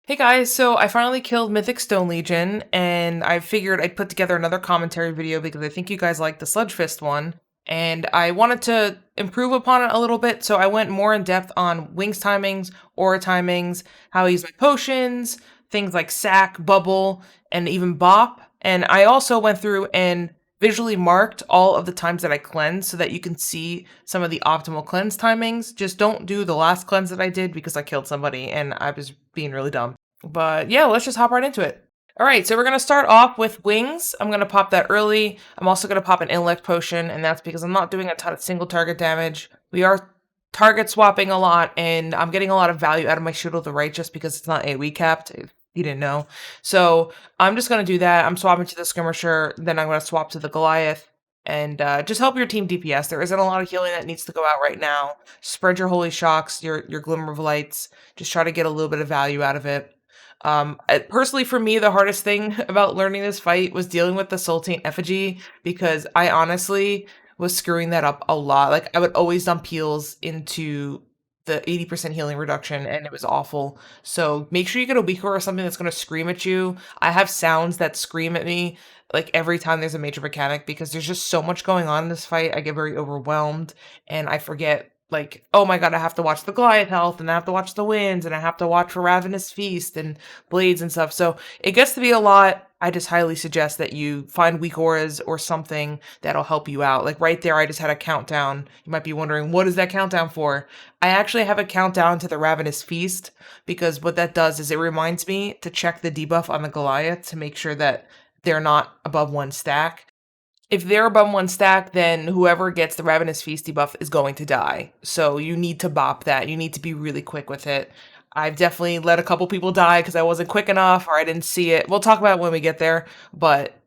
Hey guys, so I finally killed Mythic Stone Legion, and I figured I'd put together another commentary video because I think you guys liked the Sludge Fist one, and I wanted to improve upon it a little bit, so I went more in depth on wings timings, aura timings, how I use my potions, things like Sac, Bubble, and even BoP, and I also went through and visually marked all of the times that I cleanse so that you can see some of the optimal cleanse timings. Just don't do the last cleanse that I did because I killed somebody and I was being really dumb. But yeah, let's just hop right into it. All right, so we're going to start off with wings. I'm going to pop that early. I'm also going to pop an intellect potion, and that's because I'm not doing a ton of single target damage. We are target swapping a lot, and I'm getting a lot of value out of my Shield of the Righteous because it's not AoE capped, if you didn't know. So I'm just going to do that. I'm swapping to the Skirmisher, then I'm going to swap to the Goliath, and just help your team DPS. There isn't a lot of healing that needs to go out right now. Spread your Holy Shocks, your Glimmer of Lights. Just try to get a little bit of value out of it. Personally, for me, the hardest thing about learning this fight was dealing with the Sultan Effigy because I honestly was screwing that up a lot. Like, I would always dump heals into the 80% healing reduction, and it was awful. So make sure you get a weaker or something that's going to scream at you. I have sounds that scream at me like every time there's a major mechanic because there's just so much going on in this fight. I get very overwhelmed and I forget, like, oh my god, I have to watch the Goliath health, and I have to watch the winds, and I have to watch for Ravenous Feast and Blades and stuff. So it gets to be a lot. I just highly suggest that you find weak auras or something that'll help you out. Like right there, I just had a countdown. You might be wondering, what is that countdown for? I actually have a countdown to the Ravenous Feast because what that does is it reminds me to check the debuff on the Goliath to make sure that they're not above 1 stack. If they're above 1 stack, then whoever gets the Ravenous Feast debuff is going to die. So you need to bop that. You need to be really quick with it. I've definitely let a couple people die because I wasn't quick enough or I didn't see it. We'll talk about it when we get there. But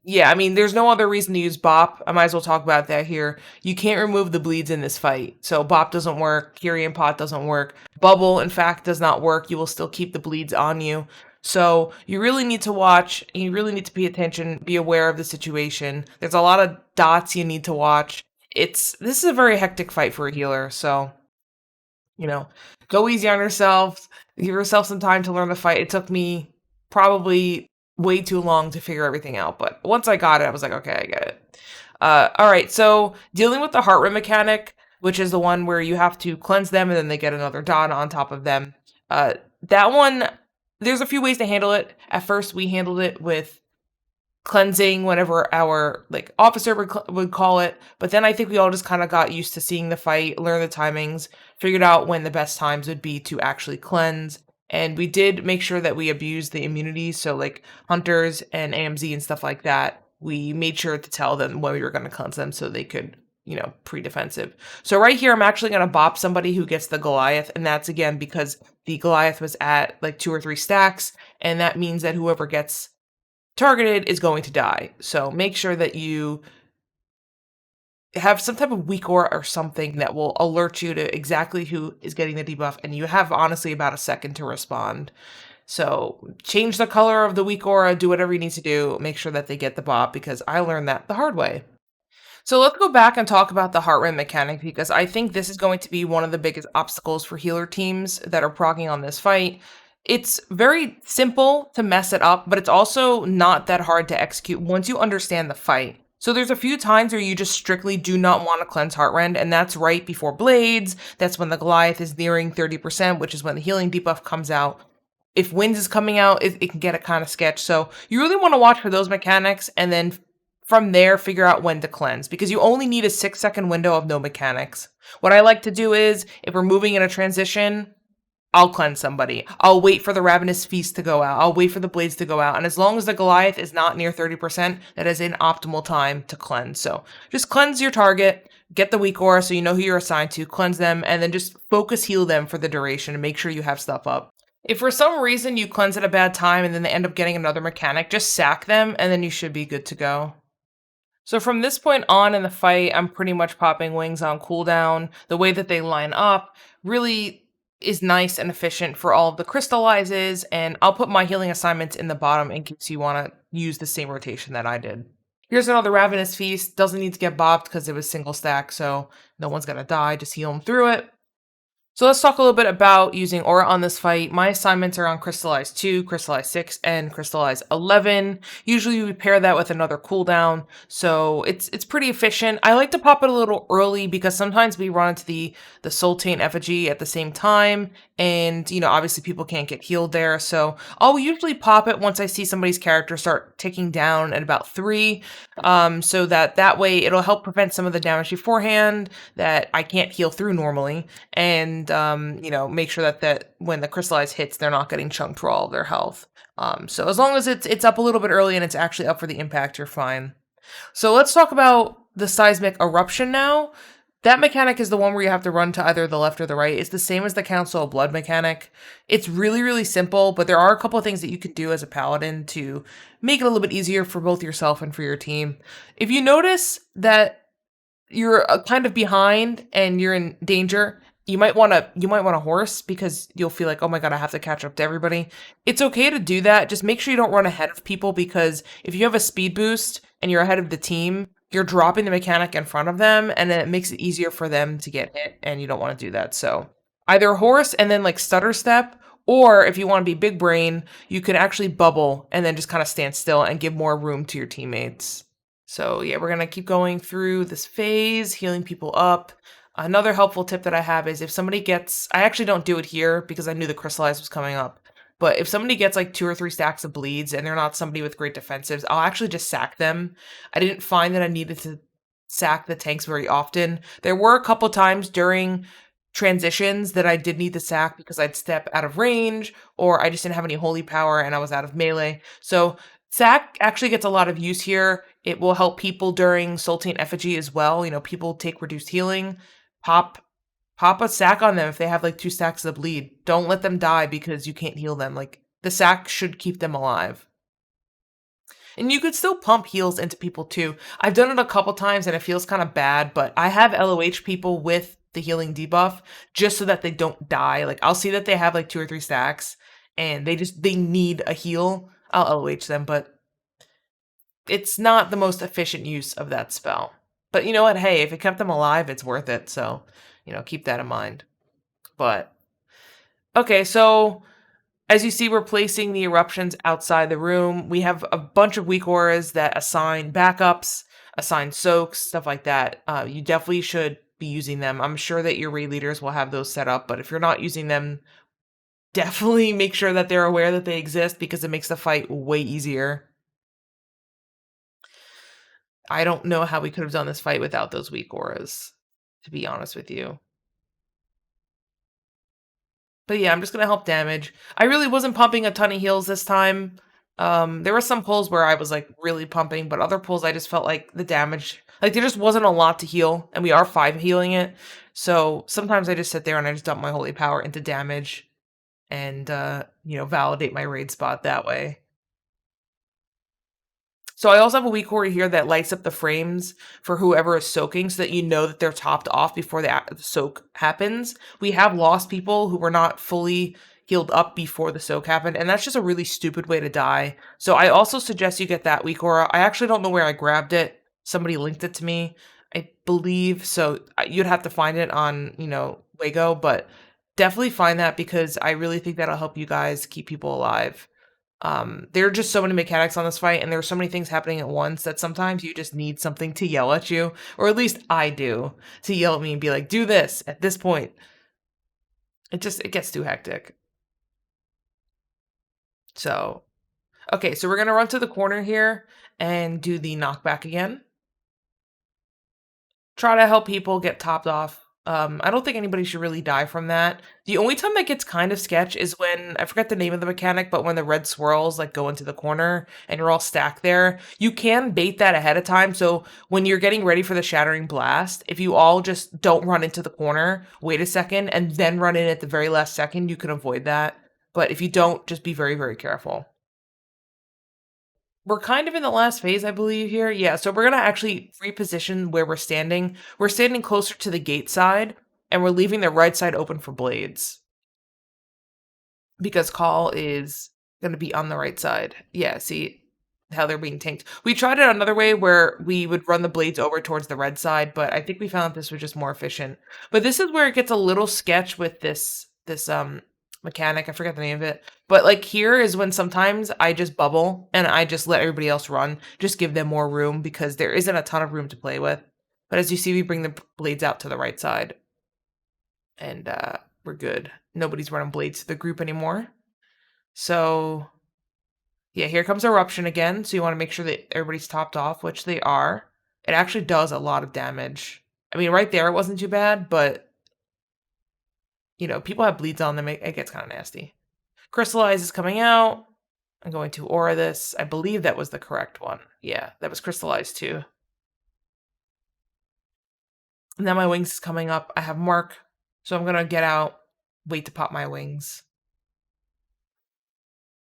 yeah, I mean, there's no other reason to use bop. I might as well talk about that here. You can't remove the bleeds in this fight. So bop doesn't work. Kyrian pot doesn't work. Bubble, in fact, does not work. You will still keep the bleeds on you. So you really need to watch, you really need to pay attention, be aware of the situation. There's a lot of dots you need to watch. This is a very hectic fight for a healer, so go easy on yourself. Give yourself some time to learn the fight. It took me probably way too long to figure everything out, but once I got it, I was like, okay, I get it. All right, so dealing with the heart rend mechanic, which is the one where you have to cleanse them and then they get another dot on top of them. That one, there's a few ways to handle it. At first, we handled it with cleansing whenever our officer would call it, but then I think we all just kind of got used to seeing the fight, learn the timings, figured out when the best times would be to actually cleanse, and we did make sure that we abused the immunity. So like hunters and AMZ and stuff like that, we made sure to tell them when we were going to cleanse them so they could pre-defensive. So right here, I'm actually going to bop somebody who gets the Goliath, and that's again because the Goliath was at like 2 or 3 stacks, and that means that whoever gets targeted is going to die. So make sure that you have some type of weak aura or something that will alert you to exactly who is getting the debuff, and you have honestly about a second to respond. So change the color of the weak aura, do whatever you need to do, make sure that they get the bop, because I learned that the hard way. So let's go back and talk about the heart rend mechanic, because I think this is going to be one of the biggest obstacles for healer teams that are proccing on this fight. It's very simple to mess it up, but it's also not that hard to execute once you understand the fight. So there's a few times where you just strictly do not want to cleanse heart rend, and that's right before Blades. That's when the Goliath is nearing 30%, which is when the healing debuff comes out. If Winds is coming out, it can get it kind of sketch. So you really want to watch for those mechanics, and then from there, figure out when to cleanse, because you only need a 6-second window of no mechanics. What I like to do is, if we're moving in a transition, I'll cleanse somebody. I'll wait for the Ravenous Feast to go out. I'll wait for the Blades to go out. And as long as the Goliath is not near 30%, that is an optimal time to cleanse. So just cleanse your target, get the weak aura so you know who you're assigned to, cleanse them, and then just focus heal them for the duration and make sure you have stuff up. If for some reason you cleanse at a bad time and then they end up getting another mechanic, just sack them and then you should be good to go. So from this point on in the fight, I'm pretty much popping wings on cooldown. The way that they line up really is nice and efficient for all of the crystallizes, and I'll put my healing assignments in the bottom in case you want to use the same rotation that I did. Here's another Ravenous Feast. Doesn't need to get bopped because it was single stack, so no one's going to die. Just heal them through it. So let's talk a little bit about using Aura on this fight. My assignments are on Crystallize 2, Crystallize 6, and Crystallize 11. Usually we pair that with another cooldown, so it's pretty efficient. I like to pop it a little early because sometimes we run into the Sultan effigy at the same time, and obviously people can't get healed there. So I'll usually pop it once I see somebody's character start ticking down at about 3, so that way it'll help prevent some of the damage beforehand that I can't heal through normally, and make sure that when the crystallize hits, they're not getting chunked for all of their health. So as long as it's up a little bit early and it's actually up for the impact, you're fine. So let's talk about the Seismic Eruption now. That mechanic is the one where you have to run to either the left or the right. It's the same as the Council of Blood mechanic. It's really, really simple, but there are a couple of things that you can do as a paladin to make it a little bit easier for both yourself and for your team. If you notice that you're kind of behind and you're in danger, you might want a horse because you'll feel like, oh my god, I have to catch up to everybody. It's okay to do that. Just make sure you don't run ahead of people, because if you have a speed boost and you're ahead of the team, you're dropping the mechanic in front of them, and then it makes it easier for them to get hit, and you don't want to do that. So either horse and then like stutter step, or if you want to be big brain, you can actually bubble and then just kind of stand still and give more room to your teammates. So yeah, we're going to keep going through this phase, healing people up. Another helpful tip that I have is if somebody gets, I actually don't do it here because I knew the Crystallize was coming up, but if somebody gets like 2 or 3 stacks of bleeds and they're not somebody with great defensives, I'll actually just sack them. I didn't find that I needed to sack the tanks very often. There were a couple times during transitions that I did need to sack because I'd step out of range, or I just didn't have any holy power and I was out of melee. So sack actually gets a lot of use here. It will help people during Sultan Effigy as well. People take reduced healing. Pop pop a sack on them if they have like 2 stacks of bleed. Don't let them die because you can't heal them. Like, the sack should keep them alive. And you could still pump heals into people too. I've done it a couple times and it feels kind of bad, but I have LOH people with the healing debuff just so that they don't die. Like, I'll see that they have like 2 or 3 stacks and they need a heal. I'll LOH them, but it's not the most efficient use of that spell. But you know what? Hey, if it kept them alive, it's worth it. So, keep that in mind. But, okay, so as you see, we're placing the eruptions outside the room. We have a bunch of weak auras that assign backups, assign soaks, stuff like that. You definitely should be using them. I'm sure that your raid leaders will have those set up, but if you're not using them, definitely make sure that they're aware that they exist because it makes the fight way easier. I don't know how we could have done this fight without those weak auras, to be honest with you. But yeah, I'm just gonna help damage. I really wasn't pumping a ton of heals this time. There were some pulls where I was like really pumping, but other pulls I just felt like the damage, like there just wasn't a lot to heal, and we are 5 healing it. So sometimes I just sit there and I just dump my holy power into damage and validate my raid spot that way. So I also have a weak aura here that lights up the frames for whoever is soaking so that you know that they're topped off before the soak happens. We have lost people who were not fully healed up before the soak happened, and that's just a really stupid way to die. So I also suggest you get that weak aura. I actually don't know where I grabbed it. Somebody linked it to me, I believe. So you'd have to find it on, Wago, but definitely find that because I really think that'll help you guys keep people alive. There are just so many mechanics on this fight, and there are so many things happening at once that sometimes you just need something to yell at you, or at least I do, to yell at me and be like, do this at this point. It gets too hectic. So, okay, so we're gonna run to the corner here and do the knockback again. Try to help people get topped off. I don't think anybody should really die from that. The only time that gets kind of sketch is when, I forget the name of the mechanic, but when the red swirls like go into the corner and you're all stacked there, you can bait that ahead of time. So when you're getting ready for the shattering blast, if you all just don't run into the corner, wait a second, and then run in at the very last second, you can avoid that. But if you don't, just be very, very careful. We're kind of in the last phase, I believe, here. Yeah, so we're going to actually reposition where we're standing. We're standing closer to the gate side, and we're leaving the right side open for blades. Because Call is going to be on the right side. Yeah, see, how they're being tanked. We tried it another way where we would run the blades over towards the red side, but I think we found that this was just more efficient. But this is where it gets a little sketch with this mechanic. I forget the name of it. But like here is when sometimes I just bubble and I just let everybody else run, just give them more room because there isn't a ton of room to play with. But as you see, we bring the blades out to the right side and we're good. Nobody's running blades to the group anymore. So yeah, here comes Eruption again, so you wanna make sure that everybody's topped off, which they are. It actually does a lot of damage. I mean, right there, it wasn't too bad, but, people have bleeds on them, it gets kinda nasty. Crystallize is coming out. I'm going to aura this. I believe that was the correct one. Yeah, that was Crystallize too. And then my wings is coming up. I have Mark, so I'm gonna get out, wait to pop my wings.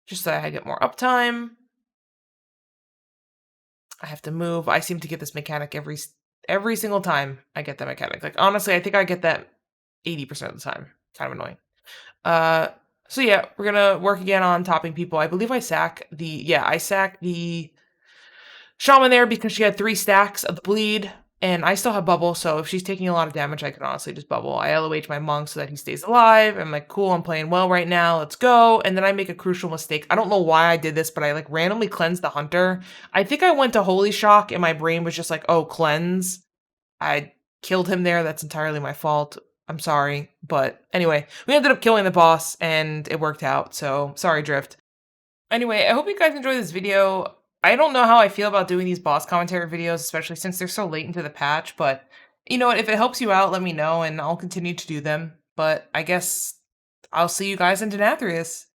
Just so I get more uptime. I have to move. I seem to get this mechanic every single time I get that mechanic. Like, honestly, I think I get that 80% of the time. Kind of annoying. Uh, so yeah, we're gonna work again on topping people. I believe I sack the shaman there because she had 3 stacks of the bleed, and I still have bubble, so if she's taking a lot of damage, I can honestly just bubble. I LOH my monk so that he stays alive. I'm like, cool, I'm playing well right now, let's go. And then I make a crucial mistake. I don't know why I did this, but I like randomly cleansed the hunter. I think I went to Holy Shock and my brain was just like, oh, cleanse. I killed him there. That's entirely my fault. I'm sorry. But anyway, we ended up killing the boss and it worked out. So sorry, Drift. Anyway, I hope you guys enjoyed this video. I don't know how I feel about doing these boss commentary videos, especially since they're so late into the patch, but you know what? If it helps you out, let me know and I'll continue to do them. But I guess I'll see you guys in Denathrius.